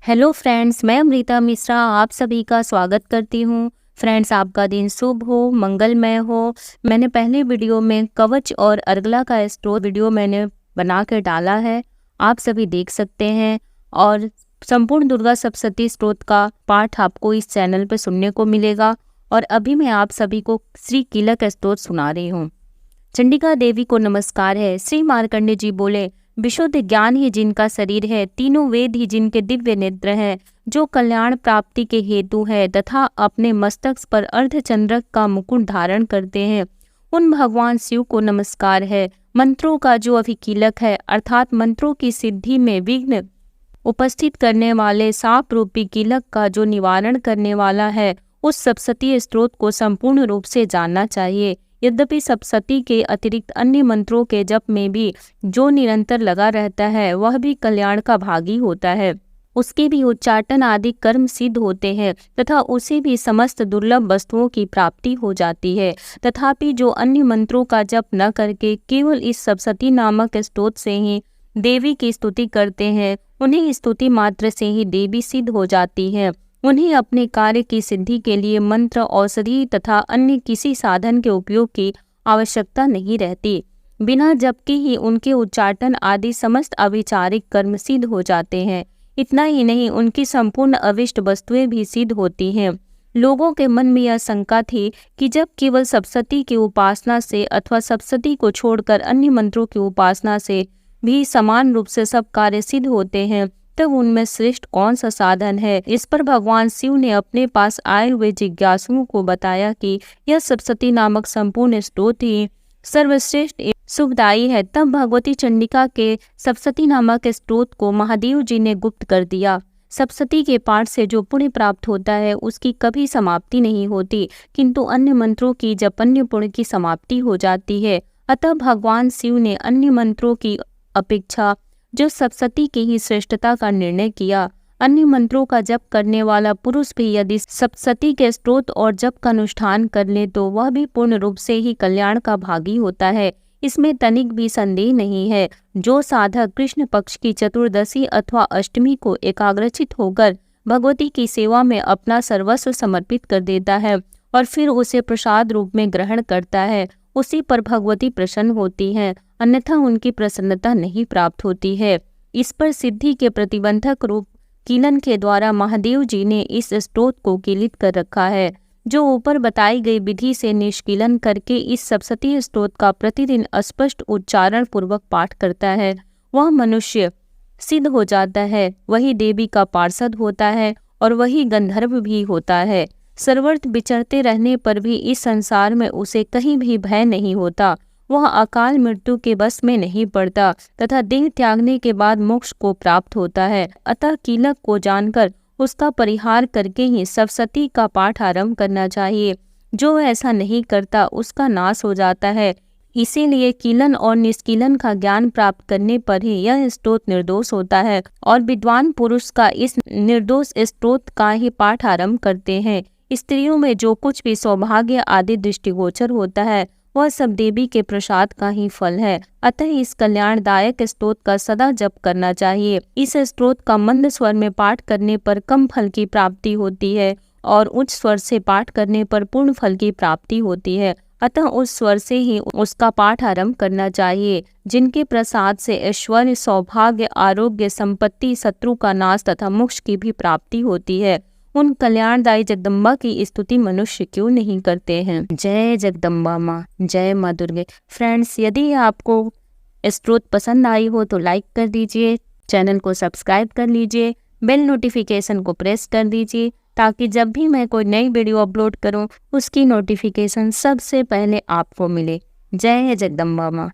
Hello friends, मैं अमृता मिश्रा आप सभी का स्वागत करती हूँ। फ्रेंड्स, आपका दिन शुभ हो, मंगलमय हो। मैंने पहले वीडियो में कवच और अर्गला का स्टोर वीडियो मैंने बना कर डाला है, आप सभी देख सकते हैं। और संपूर्ण दुर्गा सप्तशती स्तोत्र का पाठ आपको इस चैनल पर सुनने को मिलेगा। और अभी मैं आप सभी को श्री कीलक स्तोत्र सुना रही हूँ। चंडिका देवी को नमस्कार है। श्री मार्कंडेय जी बोले, विशुद्ध ज्ञान ही जिनका शरीर है, तीनों वेद ही जिनके दिव्य नेत्र हैं, जो कल्याण प्राप्ति के हेतु है तथा अपने मस्तक पर अर्धचंद्रक का मुकुट धारण करते हैं, उन भगवान शिव को नमस्कार है। मंत्रों का जो अभिकीलक है, अर्थात मंत्रों की सिद्धि में विघ्न उपस्थित करने वाले साप रूपी कीलक का जो निवारण करने वाला है, उस सप्तशती स्तोत्र को संपूर्ण रूप से जानना चाहिए। यद्यपि सप्तशती के अतिरिक्त अन्य मंत्रों के जप में भी जो निरंतर लगा रहता है, वह भी कल्याण का भागी होता है। उसके भी उच्चाटन आदि कर्म सिद्ध होते हैं तथा उसे भी समस्त दुर्लभ वस्तुओं की प्राप्ति हो जाती है। तथापि जो अन्य मंत्रों का जप न करके केवल इस सप्तशती नामक स्तोत्र से ही देवी की स्तुति करते हैं, उन्हें स्तुति मात्र से ही देवी सिद्ध हो जाती है। उन्हें अपने कार्य की सिद्धि के लिए मंत्र, औषधि तथा अन्य किसी साधन के उपयोग की आवश्यकता नहीं रहती। बिना जप के ही उनके उच्चाटन आदि समस्त अविचारिक कर्म सिद्ध हो जाते हैं। इतना ही नहीं, उनकी संपूर्ण अविष्ट वस्तुएं भी सिद्ध होती हैं। लोगों के मन में यह शंका थी कि जब केवल सप्तशती की उपासना से अथवा सप्तशती को छोड़कर अन्य मंत्रों की उपासना से भी समान रूप से सब कार्य सिद्ध होते हैं, तब उनमें श्रेष्ठ कौन सा साधन है। इस पर भगवान शिव ने अपने पास आए हुए जिज्ञासुओं को बताया कि यह सप्तशती नामक संपूर्ण स्तोत्र ही सर्वश्रेष्ठ शुभदायी है। तब भगवती चंडिका के सप्तशती नामक स्तोत्र को महादेव जी ने गुप्त कर दिया। सप्तशती के पाठ से जो पुण्य प्राप्त होता है, उसकी कभी समाप्ति नहीं होती, किंतु अन्य मंत्रों की जपन्य पुण्य की समाप्ति हो जाती है। अतः भगवान शिव ने अन्य मंत्रों की अपेक्षा जो सप्तशती की ही श्रेष्ठता का निर्णय किया। अन्य मंत्रों का जप करने वाला पुरुष भी यदि सप्तशती के स्तोत्र और जप का अनुष्ठान कर ले, तो वह भी पूर्ण रूप से ही कल्याण का भागी होता है। इसमें तनिक भी संदेह नहीं है। जो साधक कृष्ण पक्ष की चतुर्दशी अथवा अष्टमी को एकाग्रचित होकर भगवती की सेवा में अपना सर्वस्व समर्पित कर देता है और फिर उसे प्रसाद रूप में ग्रहण करता है, उसी पर भगवती प्रसन्न होती हैं, अन्यथा उनकी प्रसन्नता नहीं प्राप्त होती है। इस पर सिद्धि के प्रतिबंधक रूप कीलन के द्वारा महादेव जी ने इस स्तोत्र को कीलित कर रखा है। जो ऊपर बताई गई विधि से निष्कीलन करके इस सप्तशती स्तोत्र का प्रतिदिन स्पष्ट उच्चारण पूर्वक पाठ करता है, वह मनुष्य सिद्ध हो जाता है, वही देवी का पार्षद होता है और वही गंधर्व भी होता है। सर्वत्र विचरते रहने पर भी इस संसार में उसे कहीं भी भय नहीं होता। वह अकाल मृत्यु के वश में नहीं पड़ता तथा देह त्यागने के बाद मोक्ष को प्राप्त होता है। अतः कीलक को जानकर उसका परिहार करके ही सप्तशती का पाठ आरंभ करना चाहिए। जो ऐसा नहीं करता, उसका नाश हो जाता है। इसीलिए कीलन और निष्कीलन का ज्ञान प्राप्त करने पर ही यह स्तोत्र निर्दोष होता है और विद्वान पुरुष का इस निर्दोष स्तोत्र का ही पाठ आरंभ करते हैं। स्त्रियों में जो कुछ भी सौभाग्य आदि दृष्टिगोचर होता है, वह सब देवी के प्रसाद का ही फल है। अतः इस कल्याणदायक स्तोत्र का सदा जप करना चाहिए। इस स्तोत्र का मंद स्वर में पाठ करने पर कम फल की प्राप्ति होती है और उच्च स्वर से पाठ करने पर पूर्ण फल की प्राप्ति होती है। अतः उस स्वर से ही उसका पाठ आरंभ करना चाहिए। जिनके प्रसाद से ऐश्वर्य, सौभाग्य, आरोग्य, संपत्ति, शत्रु का नाश तथा मोक्ष की भी प्राप्ति होती है, उन कल्याणदायी जगदम्बा की स्तुति मनुष्य क्यों नहीं करते हैं। जय जगदम्बा माँ, जय माँ दुर्गे। फ्रेंड्स, यदि आपको स्तोत्र पसंद आई हो तो लाइक कर दीजिए, चैनल को सब्सक्राइब कर लीजिए, बेल नोटिफिकेशन को प्रेस कर दीजिए, ताकि जब भी मैं कोई नई वीडियो अपलोड करूं, उसकी नोटिफिकेशन सबसे पहले आपको मिले। जय जगदम्बा माँ।